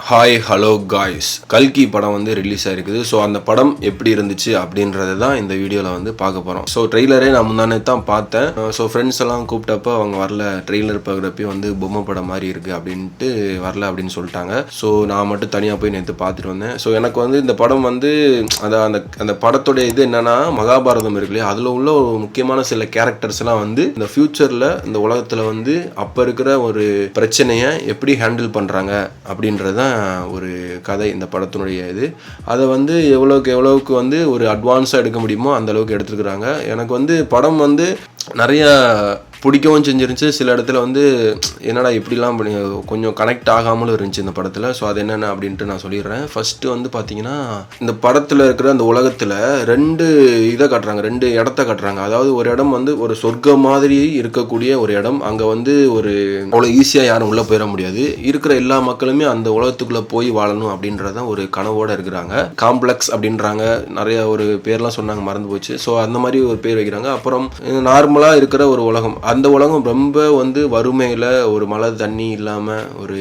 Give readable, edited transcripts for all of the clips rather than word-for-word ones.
Hi hello guys, கல்கி படம் வந்து ரிலீஸ் ஆயிருக்குது. ஸோ அந்த படம் எப்படி இருந்துச்சு அப்படின்றது தான் இந்த வீடியோவில் வந்து பார்க்க போகிறோம். ஸோ ட்ரெய்லரே நான் முன்னாடி தான் பார்த்தேன். ஸோ ஃப்ரெண்ட்ஸ் எல்லாம் கூப்பிட்டப்போ அவங்க வரல, ட்ரெய்லர் பார்க்குறப்ப வந்து பொம்மை படம் மாதிரி இருக்குது அப்படின்ட்டு வரல அப்படின்னு சொல்லிட்டாங்க. ஸோ நான் மட்டும் தனியாக போய் நேற்று பார்த்துட்டு வந்தேன். ஸோ எனக்கு வந்து இந்த படம் வந்து அந்த அந்த படத்துடைய இது என்னன்னா, மகாபாரதம் இருக்கு இல்லையா, அதில் உள்ள ஒரு முக்கியமான சில கேரக்டர்ஸ்லாம் வந்து இந்த ஃபியூச்சரில் இந்த உலகத்தில் வந்து அப்போ இருக்கிற ஒரு பிரச்சனையை எப்படி ஹேண்டில் பண்ணுறாங்க அப்படின்றது ஒரு கதை இந்த படத்தினுடைய இது. அதை வந்து எவ்வளவுக்கு வந்து ஒரு அட்வான்ஸாக எடுக்க முடியுமோ அந்த அளவுக்கு எடுத்துருக்குறாங்க. எனக்கு வந்து படம் வந்து நிறைய பிடிக்கவும் செஞ்சிருந்துச்சு. சில இடத்துல வந்து என்னடா இப்படிலாம் கொஞ்சம் கனெக்ட் ஆகாமலும் இருந்துச்சு இந்த படத்தில். ஸோ அது என்னென்ன அப்படின்ட்டு நான் சொல்லிடுறேன். ஃபஸ்ட்டு வந்து பார்த்தீங்கன்னா, இந்த படத்தில் இருக்கிற அந்த உலகத்தில் ரெண்டு இதை காட்டுறாங்க, ரெண்டு இடத்த காட்டுறாங்க. அதாவது ஒரு இடம் வந்து ஒரு சொர்க்க மாதிரி இருக்கக்கூடிய ஒரு இடம். அங்கே வந்து ஒரு அவ்வளோ ஈஸியாக யாரும் உள்ளே போயிட முடியாது. இருக்கிற எல்லா மக்களுமே அந்த உலகத்துக்குள்ளே போய் வாழணும் அப்படின்றதான் ஒரு கனவோடு இருக்கிறாங்க. காம்ப்ளெக்ஸ் அப்படின்றாங்க, நிறைய ஒரு பேர்லாம் சொன்னாங்க, மறந்து போச்சு. ஸோ அந்த மாதிரி ஒரு பேர் வைக்கிறாங்க. அப்புறம் நார்மலாக இருக்கிற ஒரு உலகம், அந்த உலகம் ரொம்ப வந்து வறுமையில், ஒரு மழை தண்ணி இல்லாமல், ஒரு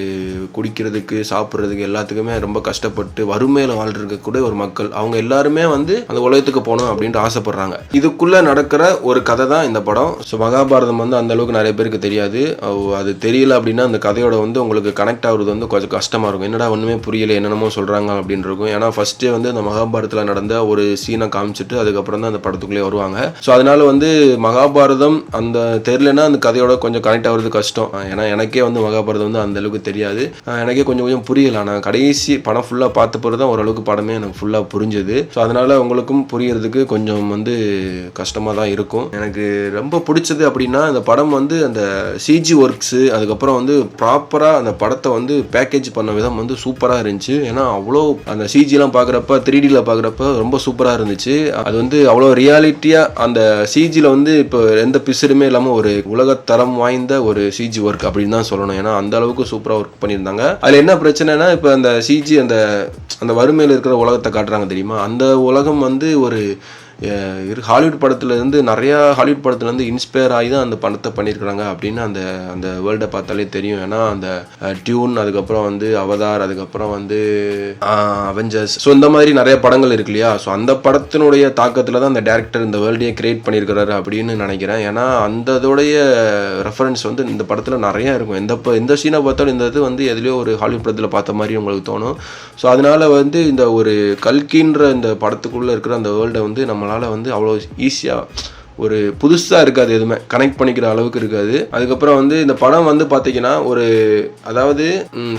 குடிக்கிறதுக்கு சாப்பிட்றதுக்கு எல்லாத்துக்குமே ரொம்ப கஷ்டப்பட்டு வறுமையில் வாழ்றதுக்கூடிய ஒரு மக்கள், அவங்க எல்லாருமே வந்து அந்த உலகத்துக்கு போகணும் அப்படின்ட்டு ஆசைப்படுறாங்க. இதுக்குள்ளே நடக்கிற ஒரு கதை தான் இந்த படம். ஸோ மகாபாரதம் வந்து அந்த அளவுக்கு நிறைய பேருக்கு தெரியாது. அது தெரியல அப்படின்னா அந்த கதையோட வந்து உங்களுக்கு கனெக்ட் ஆகுறது வந்து கொஞ்சம் கஷ்டமாக இருக்கும். என்னடா ஒன்றுமே புரியல, என்னென்னமோ சொல்கிறாங்க அப்படின்னு இருக்கும். ஏன்னா ஃபஸ்ட்டே வந்து அந்த மகாபாரதத்தில் நடந்த ஒரு சீனை காமிச்சிட்டு அதுக்கப்புறம் தான் அந்த படத்துக்குள்ளே வருவாங்க. ஸோ அதனால வந்து மகாபாரதம் அந்த தெரியலன்னா அந்த கதையோட கொஞ்சம் கனெக்ட் ஆகிறது கஷ்டம். ஏன்னா எனக்கே வந்து மகாபாரதம் வந்து அந்த அளவுக்கு தெரியாது. எனக்கே கொஞ்சம் புரியல. நான் கடைசி படம் ஃபுல்லாக பார்த்த பிறகு தான் ஓரளவுக்கு படமே எனக்கு ஃபுல்லாக புரிஞ்சுது. ஸோ அதனால உங்களுக்கும் புரியறதுக்கு கொஞ்சம் வந்து கஷ்டமாக தான் இருக்கும். எனக்கு ரொம்ப பிடிச்சது அப்படின்னா, இந்த படம் வந்து அந்த சிஜி ஒர்க்ஸு, அதுக்கப்புறம் வந்து ப்ராப்பராக அந்த படத்தை வந்து பேக்கேஜ் பண்ண விதம் வந்து சூப்பராக இருந்துச்சு. ஏன்னா அவ்வளோ அந்த சிஜிலாம் பார்க்குறப்ப 3Dயில் பார்க்குறப்ப ரொம்ப சூப்பராக இருந்துச்சு. அது வந்து அவ்வளோ ரியாலிட்டியாக அந்த சிஜியில் வந்து இப்போ எந்த பிசுறுமே இல்லாமல் ஒரு உலகத்தரம் வாய்ந்த ஒரு சிஜி ஒர்க் அப்படின்னு தான் சொல்லணும். ஏன்னா அந்த அளவுக்கு சூப்பராக ஒர்க் பண்ணியிருந்தாங்க. அதில் என்ன பிரச்சனைனா, இப்போ அந்த சிஜி அந்த வறுமையில் இருக்கிற உலகத்தை காட்டுறாங்க தெரியுமா, அந்த உலகம் வந்து ஒரு ஹாலிவுட் படத்துலேருந்து நிறையா ஹாலிவுட் படத்துலேருந்து இன்ஸ்பயர் ஆகி தான் அந்த படத்தை பண்ணியிருக்கிறாங்க அப்படின்னு அந்த வேர்ல்டை பார்த்தாலே தெரியும். ஏன்னா அந்த டியூன், அதுக்கப்புறம் வந்து அவதார், அதுக்கப்புறம் வந்து அவெஞ்சர்ஸ், ஸோ இந்த மாதிரி நிறைய படங்கள் இருக்கு இல்லையா. ஸோ அந்த படத்தினுடைய தாக்கத்தில் தான் அந்த டேரக்டர் இந்த வேர்ல்டையே கிரியேட் பண்ணியிருக்கிறாரு அப்படின்னு நினைக்கிறேன். ஏன்னா அந்த இதோடைய ரெஃபரன்ஸ் வந்து இந்த படத்தில் நிறையா இருக்கும். எந்த சீனை பார்த்தாலும் இந்த இது வந்து எதுலேயோ ஒரு ஹாலிவுட் படத்தில் பார்த்த மாதிரி உங்களுக்கு தோணும். ஸோ அதனால வந்து இந்த ஒரு கல்கின்ற இந்த படத்துக்குள்ளே இருக்கிற அந்த வேர்ல்டை வந்து நம்மளால் வந்து அவ்வளோ ஈஸியாக ஒரு புதுசாக இருக்காது, எதுவுமே கனெக்ட் பண்ணிக்கிற அளவுக்கு இருக்காது. அதுக்கப்புறம் வந்து இந்த படம் வந்து பார்த்தீங்கன்னா ஒரு அதாவது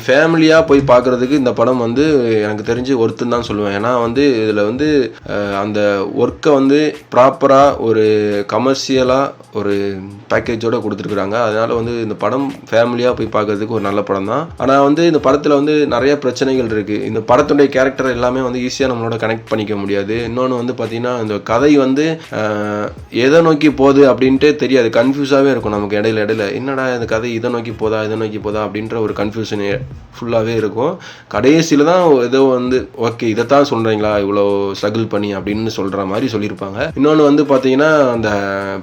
ஃபேமிலியாக போய் பார்க்குறதுக்கு இந்த படம் வந்து எனக்கு தெரிஞ்சு ஒருத்தன் தான் சொல்லுவேன். ஏன்னா வந்து இதில் வந்து அந்த ஒர்க்கை வந்து ப்ராப்பராக ஒரு கமர்ஷியலாக ஒரு பேக்கேஜோடு கொடுத்துருக்குறாங்க. அதனால் வந்து இந்த படம் ஃபேமிலியாக போய் பார்க்குறதுக்கு ஒரு நல்ல படம் தான். ஆனால் வந்து இந்த படத்தில் வந்து நிறைய பிரச்சனைகள் இருக்குது. இந்த படத்துடைய கேரக்டர் எல்லாமே வந்து ஈஸியாக நம்மளோட கனெக்ட் பண்ணிக்க முடியாது. இன்னொன்று வந்து பார்த்திங்கன்னா, இந்த கதை வந்து எதை நோக்கி போகுது அப்படின்ட்டு தெரியாது, கன்ஃபியூஸாகவே இருக்கும் நமக்கு. இடையில என்னடா இந்த கதை இதை நோக்கி போதா அப்படின்ற ஒரு கன்ஃபியூஷன் ஃபுல்லாகவே இருக்கும். கடைசியில் தான் ஏதோ வந்து ஓகே இதைத்தான் சொல்கிறீங்களா இவ்வளோ ஸ்ட்ரகிள் பண்ணி அப்படின்னு சொல்கிற மாதிரி சொல்லியிருப்பாங்க. இன்னொன்று வந்து பார்த்தீங்கன்னா, அந்த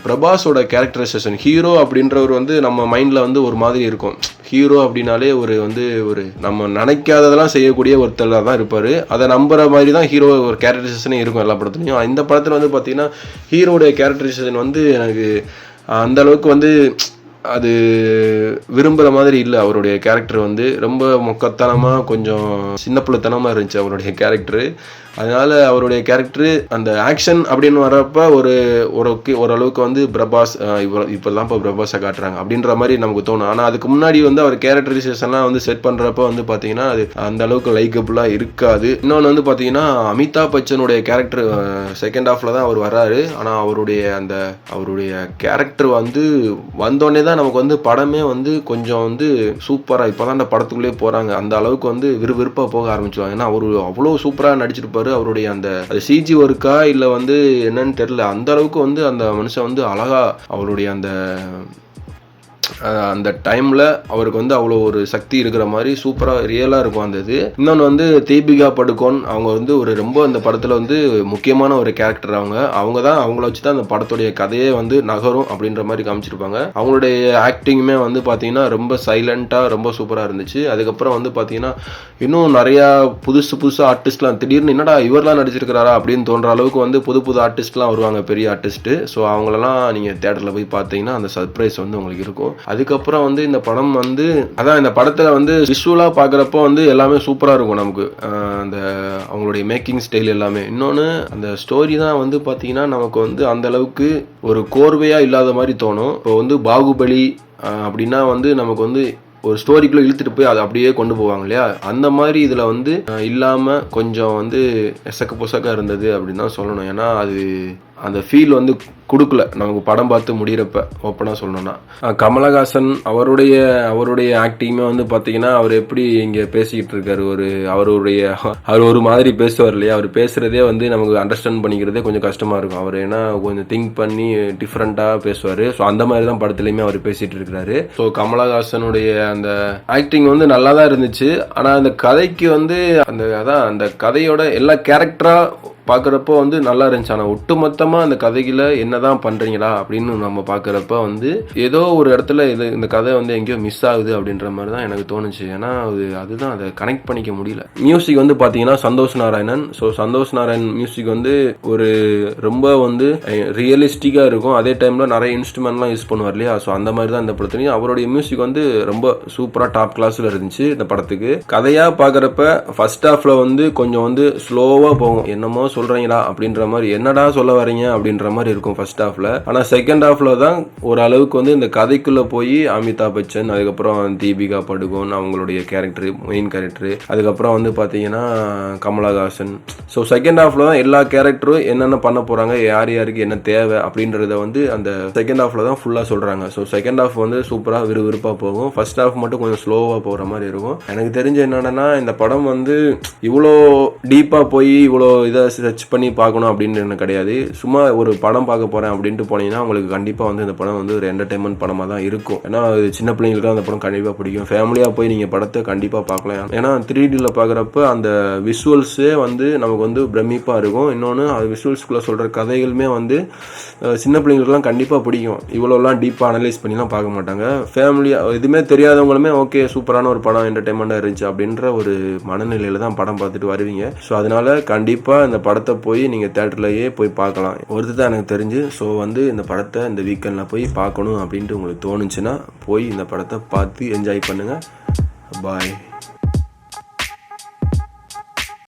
பிரபாஸோட கேரக்டரைசேஷன், ஹீரோ அப்படின்றவர் வந்து நம்ம மைண்டில் வந்து ஒரு மாதிரி இருக்கும். ஹீரோ அப்படின்னாலே ஒரு நம்ம நினைக்காததெல்லாம் செய்யக்கூடிய ஒருத்தர் தான் இருப்பார். அதை நம்புற மாதிரி தான் ஹீரோ ஒரு கேரக்டரைசேஷனே இருக்கும் எல்லா படத்துலையும். இந்த படத்தில் வந்து பார்த்தீங்கன்னா ஹீரோடைய கேரக்டரைசேஷன் வந்து எனக்கு அந்த அளவுக்கு வந்து அது விரும்புகிற மாதிரி இல்லை. அவருடைய கேரக்டர் வந்து ரொம்ப மொக்கத்தனமாக, கொஞ்சம் சின்ன பிள்ளைத்தனமாக இருந்துச்சு அவருடைய கேரக்டரு. அதனால் அவருடைய கேரக்டரு அந்த ஆக்ஷன் அப்படின்னு வர்றப்ப ஓரளவுக்கு வந்து பிரபாஸ் இப்போல்லாம் இப்போ பிரபாஸை காட்டுறாங்க அப்படின்ற மாதிரி நமக்கு தோணும். ஆனால் அதுக்கு முன்னாடி வந்து அவர் கேரக்டரைசேஷன்லாம் வந்து செட் பண்ணுறப்ப வந்து பார்த்தீங்கன்னா அது அந்த அளவுக்கு லைக்கபுளாக இருக்காது. இன்னொன்று வந்து பார்த்தீங்கன்னா, அமிதாப் பச்சனுடைய கேரக்டர் செகண்ட் ஹாஃபில் தான் அவர் வர்றாரு. ஆனால் அவருடைய கேரக்டர் வந்து வந்தோடனே தான் நமக்கு வந்து படமே வந்து கொஞ்சம் வந்து சூப்பராக இப்போ தான் அந்த படத்துக்குள்ளே போகிறாங்க. அந்த அளவுக்கு வந்து விறுவிறுப்பாக போக ஆரம்பிச்சுவாங்க. ஏன்னா அவர் அவ்வளோ சூப்பராக நடிச்சிருப்பார். அவருடைய அந்த சிஜி ஒர்க்கா இல்லை வந்து என்னன்னு தெரியல, அந்த அளவுக்கு வந்து அந்த மனுஷன் வந்து அழகா அவருடைய அந்த அந்த டைமில் அவருக்கு வந்து அவ்வளோ ஒரு சக்தி இருக்கிற மாதிரி சூப்பராக ரியலாக இருக்கும் அந்த இது. இன்னொன்று வந்து தீபிகா படுகோன் அவங்க வந்து ஒரு ரொம்ப அந்த படத்தில் வந்து முக்கியமான ஒரு கேரக்டர். அவங்க தான் அவங்கள வச்சு தான் அந்த படத்துடைய கதையே வந்து நகரும் அப்படின்ற மாதிரி காமிச்சிருப்பாங்க. அவங்களுடைய ஆக்டிங்குமே வந்து பார்த்தீங்கன்னா ரொம்ப சைலண்ட்டாக ரொம்ப சூப்பராக இருந்துச்சு. அதுக்கப்புறம் வந்து பார்த்தீங்கன்னா இன்னும் நிறையா புதுசு ஆர்டிஸ்ட்லாம் திடீர்னு என்னடா இவரெலாம் நடிச்சிருக்கிறாரா அப்படின்னு தோன்ற அளவுக்கு வந்து புது ஆர்டிஸ்ட்லாம் வருவாங்க, பெரிய ஆர்டிஸ்ட்டு. ஸோ அவங்களெல்லாம் நீங்கள் தேட்டரில் போய் பார்த்தீங்கன்னா அந்த சர்ப்ரைஸ் வந்து உங்களுக்கு இருக்கும். அதுக்கப்புறம் வந்து இந்த படம் வந்து அதான் இந்த படத்தில் வந்து விஷுவலாக பார்க்குறப்போ வந்து எல்லாமே சூப்பராக இருக்கும் நமக்கு, அந்த அவங்களுடைய மேக்கிங் ஸ்டைல் எல்லாமே. இன்னொன்று அந்த ஸ்டோரி தான் வந்து பார்த்தீங்கன்னா நமக்கு வந்து அந்த அளவுக்கு ஒரு கோர்வையாக இல்லாத மாதிரி தோணும். இப்போ வந்து பாகுபலி அப்படின்னா வந்து நமக்கு வந்து ஒரு ஸ்டோரிக்குள்ளே இழுத்துட்டு போய் அதை அப்படியே கொண்டு போவாங்க இல்லையா, அந்த மாதிரி இதில் வந்து இல்லாமல் கொஞ்சம் வந்து எசக்க பொசக்காக இருந்தது அப்படின்னு தான் சொல்லணும். ஏன்னா அது அந்த ஃபீல் வந்து கொடுக்கல நமக்கு படம் பார்த்து முடிகிறப்ப. ஓப்பனாக சொல்லணும்னா கமலஹாசன் அவருடைய ஆக்டிங்குமே வந்து பார்த்தீங்கன்னா அவர் எப்படி இங்கே பேசிக்கிட்டு இருக்காரு, அவர் ஒரு மாதிரி பேசுவார் இல்லையா, அவர் பேசுகிறதே வந்து நமக்கு அண்டர்ஸ்டாண்ட் பண்ணிக்கிறதே கொஞ்சம் கஷ்டமாக இருக்கும். அவர் ஏன்னா கொஞ்சம் திங்க் பண்ணி டிஃப்ரெண்ட்டாக பேசுவார். ஸோ அந்த மாதிரி தான் படத்துலையுமே அவர் பேசிகிட்டு இருக்கிறாரு. ஸோ கமலஹாசனுடைய அந்த ஆக்டிங் வந்து நல்லா தான் இருந்துச்சு. ஆனால் அந்த கதைக்கு வந்து அந்த கதையோட எல்லா கேரக்டராக பார்க்குறப்போ வந்து நல்லா இருந்துச்சு. ஆனால் ஒட்டுமொத்தமாக அந்த கதைகளை என்னதான் பண்ணுறீங்களா அப்படின்னு நம்ம பார்க்குறப்ப வந்து ஏதோ ஒரு இடத்துல இந்த கதை வந்து எங்கேயோ மிஸ் ஆகுது அப்படின்ற மாதிரி தான் எனக்கு தோணுச்சு. ஏன்னா அதுதான் அதை கனெக்ட் பண்ணிக்க முடியல. மியூசிக் வந்து பார்த்தீங்கன்னா சந்தோஷ் நாராயணன். ஸோ சந்தோஷ் நாராயணன் மியூசிக் வந்து ஒரு ரொம்ப வந்து ரியலிஸ்டிக்காக இருக்கும். அதே டைமில் நிறைய இன்ஸ்ட்ருமெண்ட்லாம் யூஸ் பண்ணுவார் இல்லையா. ஸோ அந்த மாதிரி தான் இந்த படத்துலையும் அவருடைய மியூசிக் வந்து ரொம்ப சூப்பராக டாப் கிளாஸில் இருந்துச்சு. இந்த படத்துக்கு கதையாக பார்க்குறப்ப ஃபர்ஸ்ட் ஹாஃபில் வந்து கொஞ்சம் வந்து ஸ்லோவாக போகும், என்னமோ சொல்றீங்களா அப்படின்ற மாதிரி, என்னடா சொல்ல வரீங்க அப்படின்ற மாதிரி இருக்கும் ஃபர்ஸ்ட் ஹாஃப்ல. ஆனால் செகண்ட் ஹாஃப்ல தான் ஒரு அளவுக்கு வந்து இந்த கதைக்குள்ள போய் அமிதாப் பச்சன், அதுக்கப்புறம் தீபிகா படுகோன் அவங்களுடைய கேரக்டர், மெயின் கேரக்டர், அதுக்கப்புறம் வந்து பார்த்தீங்கன்னா கமலஹாசன். ஸோ செகண்ட் ஹாஃப்ல தான் எல்லா கேரக்டரும் என்னென்ன பண்ண போறாங்க, யாருக்கு என்ன தேவை அப்படின்றத வந்து அந்த செகண்ட் ஹாஃப்ல தான் ஃபுல்லாக சொல்றாங்க. ஸோ செகண்ட் ஹாஃப் வந்து சூப்பராக விறுவிறுப்பாக போகும். ஃபர்ஸ்ட் ஹாஃப் மட்டும் கொஞ்சம் ஸ்லோவாக போகிற மாதிரி இருக்கும். எனக்கு தெரிஞ்ச என்னன்னா இந்த படம் வந்து இவ்வளோ டீப்பாக போய் இவ்வளோ இதை சர்ச் பண்ணி பார்க்கணும் அப்படின்னு கிடையாது. சும்மா ஒரு படம் பார்க்க போகிறேன் அப்படின்ட்டு போனீங்கன்னா உங்களுக்கு கண்டிப்பாக வந்து இந்த படம் வந்து ஒரு என்டர்டைன்மெண்ட் படமாக தான் இருக்கும். ஏன்னா சின்ன பிள்ளைங்களுக்கு அந்த படம் கண்டிப்பாக பிடிக்கும். ஃபேமிலியாக போய் நீங்கள் படத்தை கண்டிப்பாக பார்க்கலாம். ஏன்னா 3Dயில் பார்க்குறப்ப அந்த விஷுவல்ஸே வந்து நமக்கு வந்து பிரமிப்பாக இருக்கும். இன்னொன்று அது விஷுவல்ஸ்குள்ளே சொல்கிற கதைகளுமே வந்து சின்ன பிள்ளைங்களுக்குலாம் கண்டிப்பாக பிடிக்கும். இவ்வளோலாம் டீப்பாக அனலைஸ் பண்ணிலாம் பார்க்க மாட்டாங்க. ஃபேமிலியாக எதுவுமே தெரியாதவங்களுமே ஓகே சூப்பரான ஒரு படம் என்டர்டைன்மெண்ட்டாக இருந்துச்சு அப்படின்ற ஒரு மனநிலையில் தான் படம் பார்த்துட்டு வருவீங்க. ஸோ அதனால கண்டிப்பாக இந்த படத்தை போய் நீங்கள் தேட்டர்லேயே போய் பார்க்கலாம். ஒருத்தர் தான் எனக்கு தெரிஞ்சு. ஸோ வந்து இந்த படத்தை இந்த வீக்கெண்டில் போய் பார்க்கணும் அப்படின்ட்டு உங்களுக்கு தோணுச்சுன்னா போய் இந்த படத்தை பார்த்து என்ஜாய் பண்ணுங்கள். பாய்.